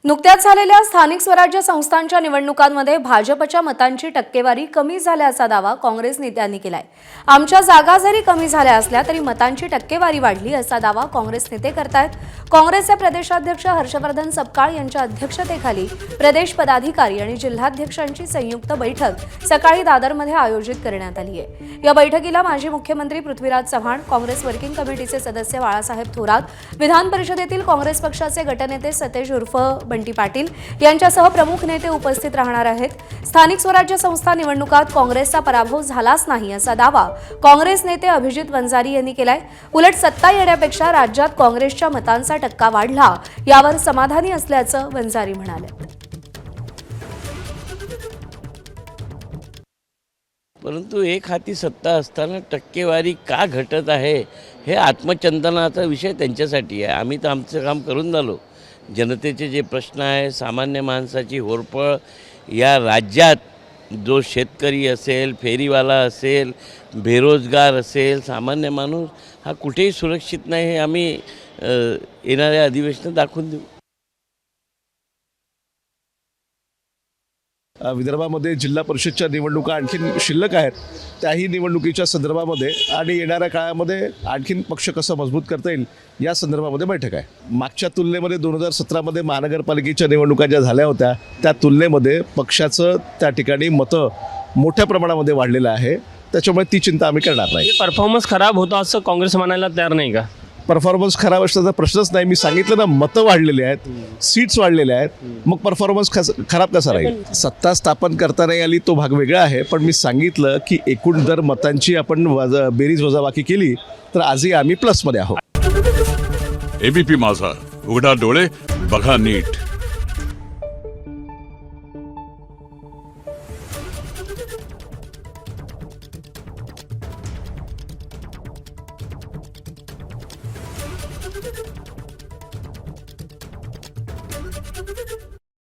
नुकत्याच झालेल्या स्थानिक स्वराज्य संस्थांच्या निवडणुकांमध्ये भाजपच्या मतांची टक्केवारी कमी झाल्याचा दावा काँग्रेस नेत्यांनी केलाय। आमच्या जागा जरी कमी झाल्या असल्या तरी मतांची टक्केवारी वाढली असा दावा काँग्रेस नेते करतायत। काँग्रेसचे प्रदेशाध्यक्ष हर्षवर्धन सपकाळ यांच्या अध्यक्षतेखाली प्रदेश पदाधिकारी आणि जिल्हाध्यक्षांची संयुक्त बैठक सकाळी दादरमध्ये आयोजित करण्यात आली आहे। या बैठकीला माजी मुख्यमंत्री पृथ्वीराज चव्हाण, काँग्रेस वर्किंग कमिटीचे सदस्य बाळासाहेब थोरात, विधान परिषदेतील काँग्रेस पक्षाचे गटनेते सतेज उर्फ बंटी पाटील यांच्यासह प्रमुख नेते उपस्थित राहणार आहेत। स्थानिक स्वराज्य संस्था निवडणुकात काँग्रेसचा पराभव झालाच नाही असा दावा काँग्रेस नेते अभिजित वंजारी यांनी केलाय। उलट सत्ता येण्यापेक्षा राज्यात काँग्रेसच्या मतांचा टक्का वाढला यावर समाधानी असल्याचं वंजारी म्हणाले। परंतु एक हाती सत्ता असताना टक्केवारी का घटत आहे हे आत्मचिंतनाचा विषय त्यांच्यासाठी आहे। आम्ही तर आमचं काम करून झालो। जनतेचे जे प्रश्न आहे, सामान्य माणसाची होरपळ, या राज्यात जो शेतकरी असेल, फेरीवाला असेल, बेरोजगार असेल, सामान्य माणूस हा कुठेही सुरक्षित नाही हे आम्ही येणाऱ्या अधिवेशनात दाखवून देऊ। विदर्भामध्ये जिल्हा परिषदच्या निवडणुका आणखीन शिल्लक आहेत। त्याही निवडणुकीच्या संदर्भामध्ये आणि येणाऱ्या काळामध्ये आणखीन पक्ष कसा मजबूत करता येईल या संदर्भामध्ये बैठक आहे। मागच्या तुलनेमध्ये 2017मध्ये महानगरपालिकेच्या निवडणुका ज्या झाल्या होत्या त्या तुलनेमध्ये पक्षाचं त्या ठिकाणी मतं मोठ्या प्रमाणामध्ये वाढलेलं आहे। त्याच्यामुळे ती चिंता आम्ही करणार नाही। परफॉर्मन्स खराब होता असं काँग्रेस म्हणायला तयार नाही का? परफॉर्मन्स खराब असण्याचा प्रश्नच नाही। मी सांगितलं ना, मतं वाढलेली आहेत, सीट्स वाढलेल्या आहेत, मग परफॉर्मन्स खराब कसा राहील? सत्ता स्थापन करता नाही आली तो भाग वेगळा आहे, पण मी सांगितलं की एकूण जर मतांची आपण बेरीज वजाबाकी केली तर आजही आम्ही प्लसमध्ये आहोत। एबीपी माझा, उघडा डोळे बघा नीट।